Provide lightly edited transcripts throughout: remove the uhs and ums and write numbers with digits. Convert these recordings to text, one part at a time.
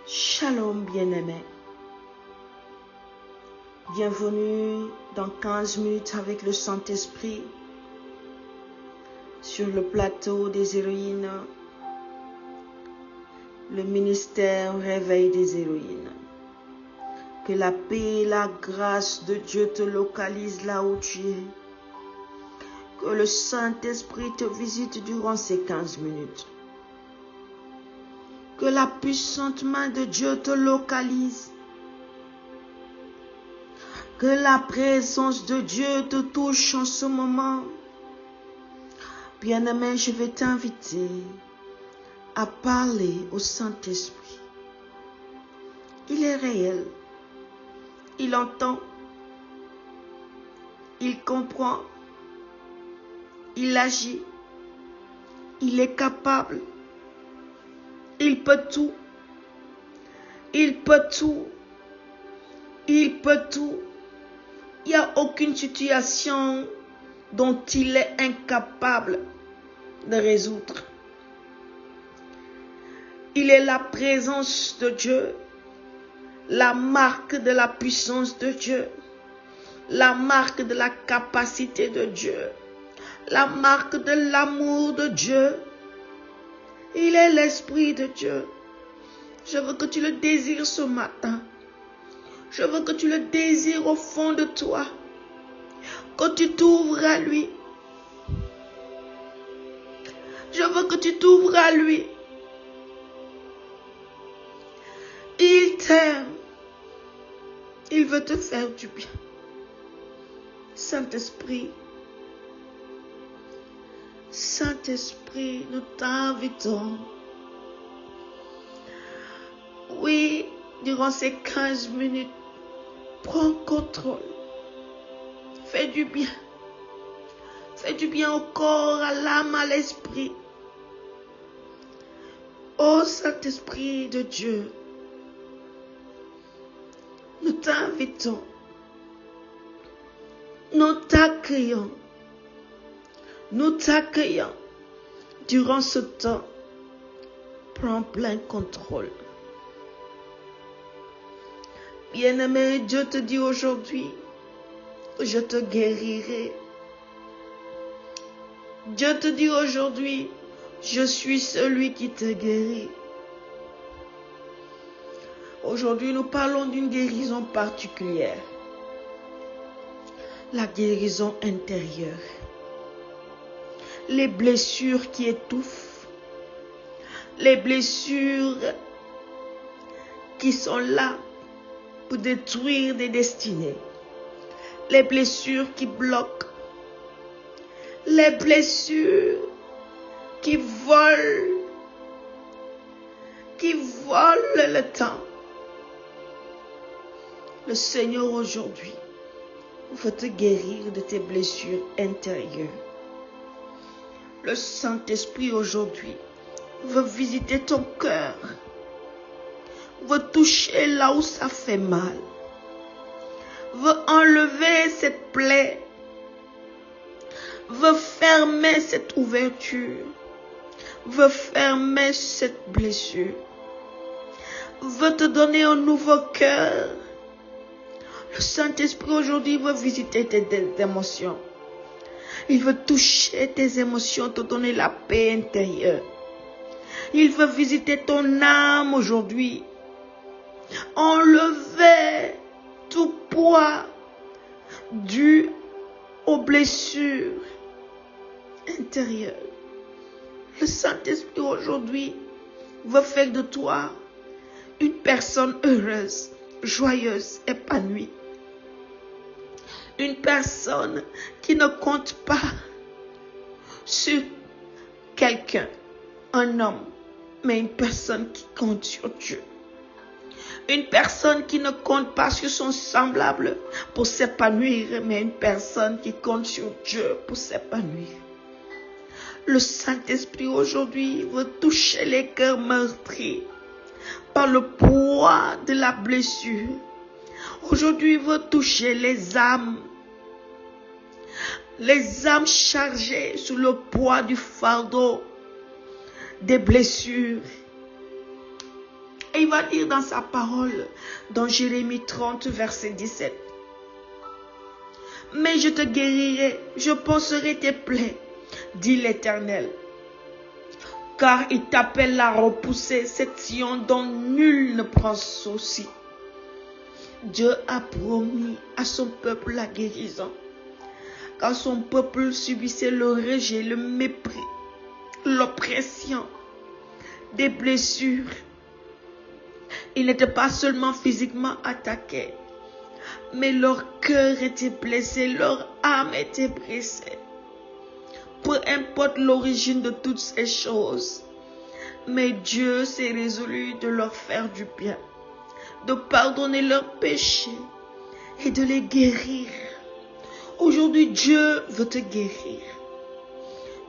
Shalom bien-aimés. Bienvenue dans 15 minutes avec le Saint-Esprit sur le plateau des héroïnes, le ministère Réveil des héroïnes. Que la paix et la grâce de Dieu te localisent là où tu es. Que le Saint-Esprit te visite durant ces 15 minutes. Que la puissante main de Dieu te localise. Que la présence de Dieu te touche en ce moment. Bien-aimé, je vais t'inviter à parler au Saint-Esprit. Il est réel. Il entend. Il comprend. Il agit. Il est capable. Il peut tout. Il peut tout. Il peut tout. Il n'y a aucune situation dont il est incapable de résoudre. Il est la présence de Dieu, la marque de la puissance de Dieu, la marque de la capacité de Dieu, la marque de l'amour de Dieu. Il est l'Esprit de Dieu. Je veux que tu le désires ce matin. Je veux que tu le désires au fond de toi. Que tu t'ouvres à lui. Je veux que tu t'ouvres à lui. Il t'aime. Il veut te faire du bien. Saint-Esprit, Saint-Esprit, nous t'invitons. Oui, durant ces 15 minutes, prends contrôle. Fais du bien. Fais du bien au corps, à l'âme, à l'esprit. Ô Saint-Esprit de Dieu, nous t'invitons. Nous t'accueillons. Nous t'accueillons. Durant ce temps, prends plein contrôle. Bien-aimé, Dieu te dit aujourd'hui, je te guérirai. Dieu te dit aujourd'hui, je suis celui qui te guérit. Aujourd'hui, nous parlons d'une guérison particulière. La guérison intérieure. Les blessures qui étouffent. Les blessures qui sont là pour détruire des destinées. Les blessures qui bloquent. Les blessures qui volent. Qui volent le temps. Le Seigneur aujourd'hui veut te guérir de tes blessures intérieures. Le Saint-Esprit aujourd'hui veut visiter ton cœur. Veut toucher là où ça fait mal. Veut enlever cette plaie. Veut fermer cette ouverture. Veut fermer cette blessure. Veut te donner un nouveau cœur. Le Saint-Esprit aujourd'hui veut visiter tes émotions. Il veut toucher tes émotions, te donner la paix intérieure. Il veut visiter ton âme aujourd'hui. Enlever tout poids dû aux blessures intérieures. Le Saint-Esprit aujourd'hui veut faire de toi une personne heureuse, joyeuse, épanouie. Une personne qui ne compte pas sur quelqu'un, un homme, mais une personne qui compte sur Dieu. Une personne qui ne compte pas sur son semblable pour s'épanouir, mais une personne qui compte sur Dieu pour s'épanouir. Le Saint-Esprit aujourd'hui veut toucher les cœurs meurtris par le poids de la blessure. Aujourd'hui, il veut toucher les âmes chargées sous le poids du fardeau des blessures. Et il va dire dans sa parole, dans Jérémie 30, verset 17. Mais je te guérirai, je panserai tes plaies, dit l'Éternel. Car il t'appelle à repousser cette Sion dont nul ne prend souci. Dieu a promis à son peuple la guérison. Quand son peuple subissait le rejet, le mépris, l'oppression, des blessures, ils n'étaient pas seulement physiquement attaqués, mais leur cœur était blessé, leur âme était brisée. Peu importe l'origine de toutes ces choses, mais Dieu s'est résolu de leur faire du bien, de pardonner leurs péchés et de les guérir. Aujourd'hui, Dieu veut te guérir.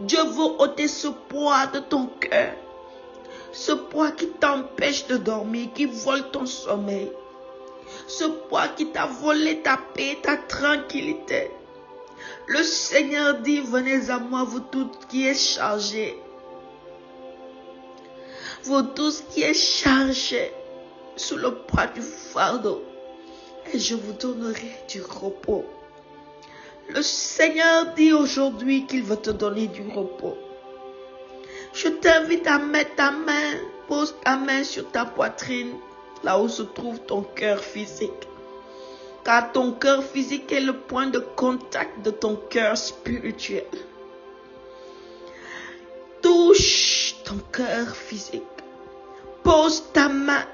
Dieu veut ôter ce poids de ton cœur, ce poids qui t'empêche de dormir, qui vole ton sommeil, ce poids qui t'a volé ta paix, ta tranquillité. Le Seigneur dit, venez à moi, vous tous qui êtes chargés, vous tous qui êtes chargés sous le poids du fardeau, et je vous donnerai du repos. Le Seigneur dit aujourd'hui qu'il veut te donner du repos. Je t'invite à mettre ta main, pose ta main sur ta poitrine, là où se trouve ton cœur physique. Car ton cœur physique est le point de contact de ton cœur spirituel. Touche ton cœur physique. Pose ta main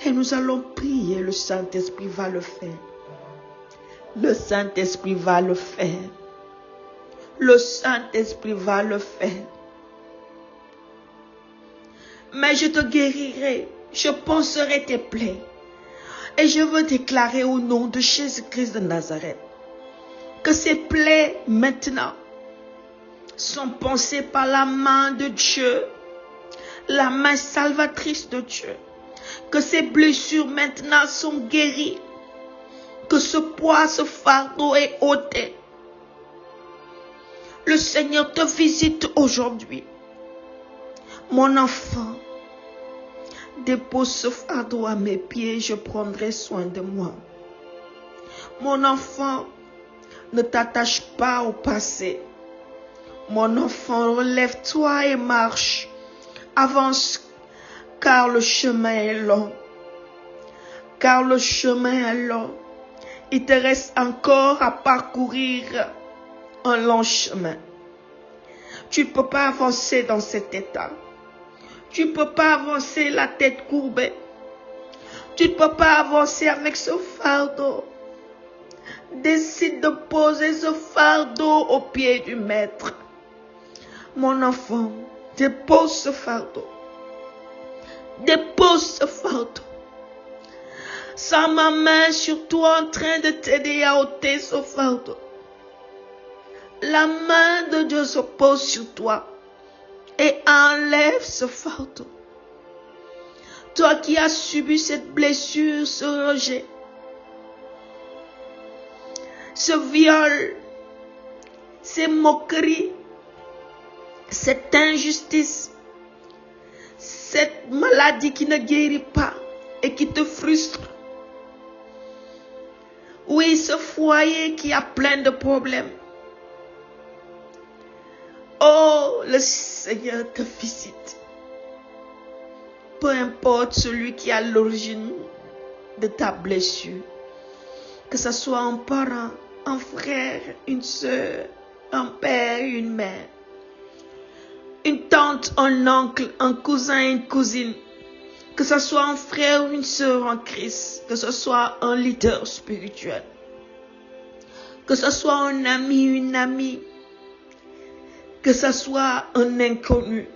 et nous allons prier. Le Saint-Esprit va le faire. Le Saint-Esprit va le faire. Le Saint-Esprit va le faire. Mais je te guérirai. Je panserai tes plaies. Et je veux déclarer au nom de Jésus-Christ de Nazareth que ces plaies maintenant sont pansées par la main de Dieu, la main salvatrice de Dieu. Que ces blessures maintenant sont guéries. Que ce poids, ce fardeau est ôté. Le Seigneur te visite aujourd'hui. Mon enfant, dépose ce fardeau à mes pieds, je prendrai soin de moi. Mon enfant, ne t'attache pas au passé. Mon enfant, relève-toi et marche. Avance, car le chemin est long. Car le chemin est long. Il te reste encore à parcourir un long chemin. Tu ne peux pas avancer dans cet état. Tu ne peux pas avancer la tête courbée. Tu ne peux pas avancer avec ce fardeau. Décide de poser ce fardeau aux pieds du Maître. Mon enfant, dépose ce fardeau. Dépose ce fardeau. Sans ma main sur toi en train de t'aider à ôter ce fardeau. La main de Dieu se pose sur toi et enlève ce fardeau. Toi qui as subi cette blessure, ce rejet, ce viol, ces moqueries, cette injustice, cette maladie qui ne guérit pas et qui te frustre. Oui, ce foyer qui a plein de problèmes. Oh, le Seigneur te visite. Peu importe celui qui est à l'origine de ta blessure. Que ce soit un parent, un frère, une soeur, un père, une mère. Une tante, un oncle, un cousin, une cousine. Que ce soit un frère ou une soeur en Christ. Que ce soit un leader spirituel. Que ce soit un ami, une amie. Que ce soit un inconnu.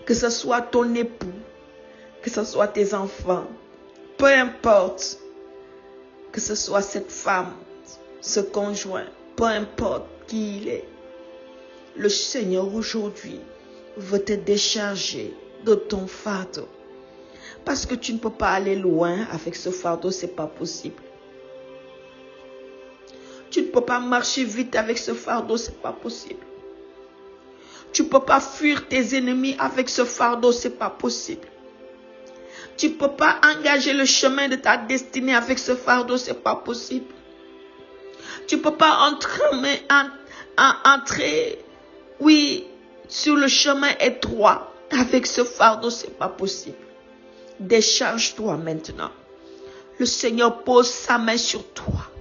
Que ce soit ton époux. Que ce soit tes enfants. Peu importe. Que ce soit cette femme, ce conjoint. Peu importe qui il est. Le Seigneur aujourd'hui veut te décharger de ton fardeau. Parce que tu ne peux pas aller loin avec ce fardeau, c'est pas possible. Tu ne peux pas marcher vite avec ce fardeau, c'est pas possible. Tu ne peux pas fuir tes ennemis avec ce fardeau, c'est pas possible. Tu ne peux pas engager le chemin de ta destinée avec ce fardeau, ce n'est pas possible. Tu ne peux pas entrer, oui, sur le chemin étroit avec ce fardeau, ce n'est pas possible. Décharge-toi maintenant. Le Seigneur pose sa main sur toi.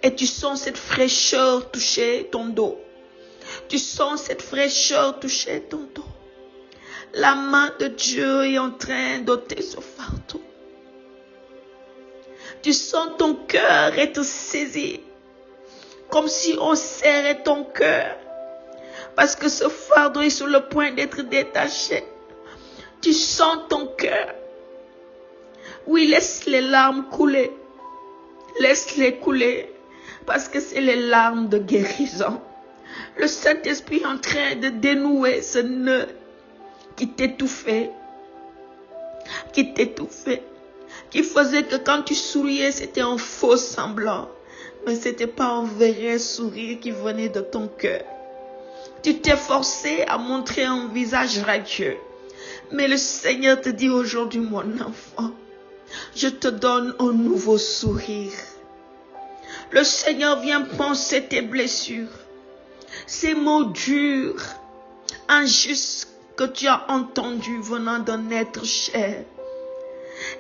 Et tu sens cette fraîcheur toucher ton dos. Tu sens cette fraîcheur toucher ton dos. La main de Dieu est en train d'ôter ce fardeau. Tu sens ton cœur être saisi. Comme si on serrait ton cœur. Parce que ce fardeau est sur le point d'être détaché. Tu sens ton cœur. Oui, laisse les larmes couler. Laisse-les couler. Parce que c'est les larmes de guérison. Le Saint-Esprit est en train de dénouer ce nœud qui t'étouffait. Qui faisait que quand tu souriais, c'était un faux semblant. Mais ce n'était pas un vrai sourire qui venait de ton cœur. Tu t'es forcé à montrer un visage radieux. Mais le Seigneur te dit aujourd'hui, mon enfant, je te donne un nouveau sourire. Le Seigneur vient penser tes blessures. Ces mots durs, injustes que tu as entendus venant d'un être cher.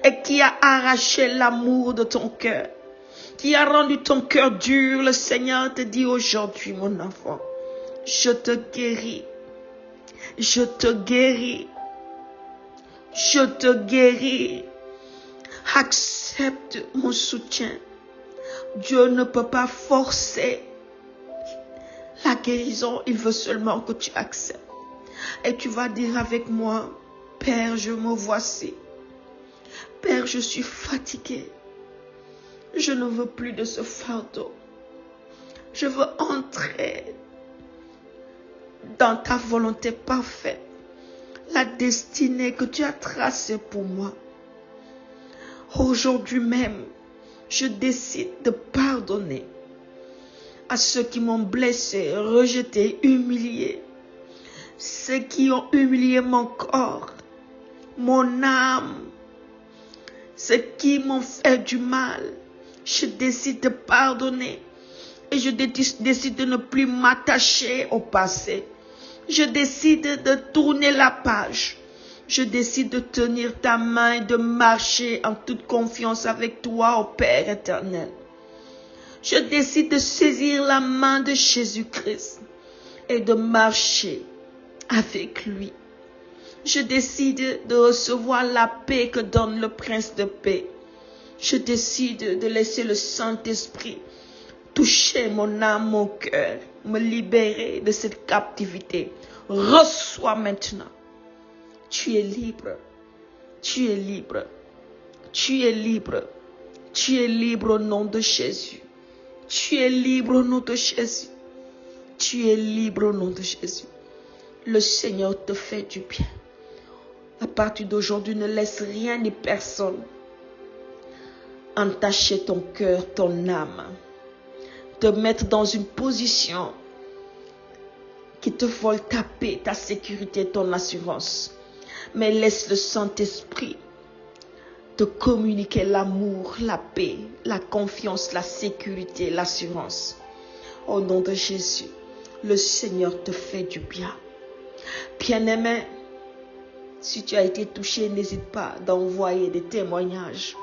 Et qui a arraché l'amour de ton cœur. Qui a rendu ton cœur dur. Le Seigneur te dit aujourd'hui, mon enfant, je te guéris. Je te guéris. Je te guéris. Accepte mon soutien. Dieu ne peut pas forcer la guérison. Il veut seulement que tu acceptes. Et tu vas dire avec moi, Père, je me voici. Père, je suis fatigué. Je ne veux plus de ce fardeau. Je veux entrer dans ta volonté parfaite. La destinée que tu as tracée pour moi. Aujourd'hui même, je décide de pardonner à ceux qui m'ont blessé, rejeté, humilié. Ceux qui ont humilié mon corps, mon âme. Ceux qui m'ont fait du mal. Je décide de pardonner. Et je décide de ne plus m'attacher au passé. Je décide de tourner la page. Je décide de tenir ta main et de marcher en toute confiance avec toi, ô Père éternel. Je décide de saisir la main de Jésus-Christ et de marcher avec lui. Je décide de recevoir la paix que donne le Prince de paix. Je décide de laisser le Saint-Esprit toucher mon âme, mon cœur, me libérer de cette captivité. Reçois maintenant. Tu es libre. Tu es libre. Tu es libre. Tu es libre au nom de Jésus. Tu es libre au nom de Jésus. Tu es libre au nom de Jésus. Le Seigneur te fait du bien. À partir d'aujourd'hui, ne laisse rien ni personne entacher ton cœur, ton âme. Te mettre dans une position qui te vole ta paix, ta sécurité, ton assurance. Mais laisse le Saint-Esprit te communiquer l'amour, la paix, la confiance, la sécurité, l'assurance. Au nom de Jésus, le Seigneur te fait du bien. Bien-aimé, si tu as été touché, n'hésite pas d'envoyer des témoignages.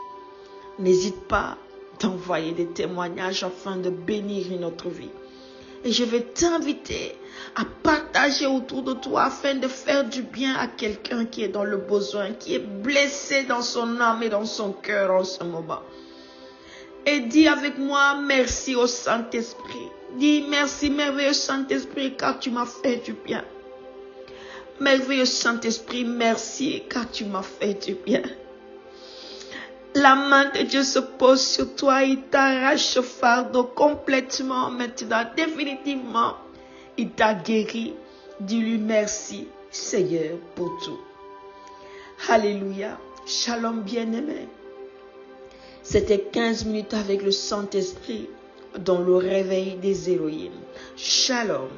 N'hésite pas d'envoyer des témoignages afin de bénir une autre vie. Et je vais t'inviter à partager autour de toi afin de faire du bien à quelqu'un qui est dans le besoin, qui est blessé dans son âme et dans son cœur en ce moment. Et dis avec moi, merci au Saint-Esprit. Dis merci, merveilleux Saint-Esprit, car tu m'as fait du bien. Merveilleux Saint-Esprit, merci, car tu m'as fait du bien. La main de Dieu se pose sur toi, il t'arrache ce fardeau complètement maintenant, définitivement. Il t'a guéri. Dis-lui merci, Seigneur, pour tout. Alléluia. Shalom, bien-aimé. C'était 15 minutes avec le Saint-Esprit dans le réveil des Elohim. Shalom.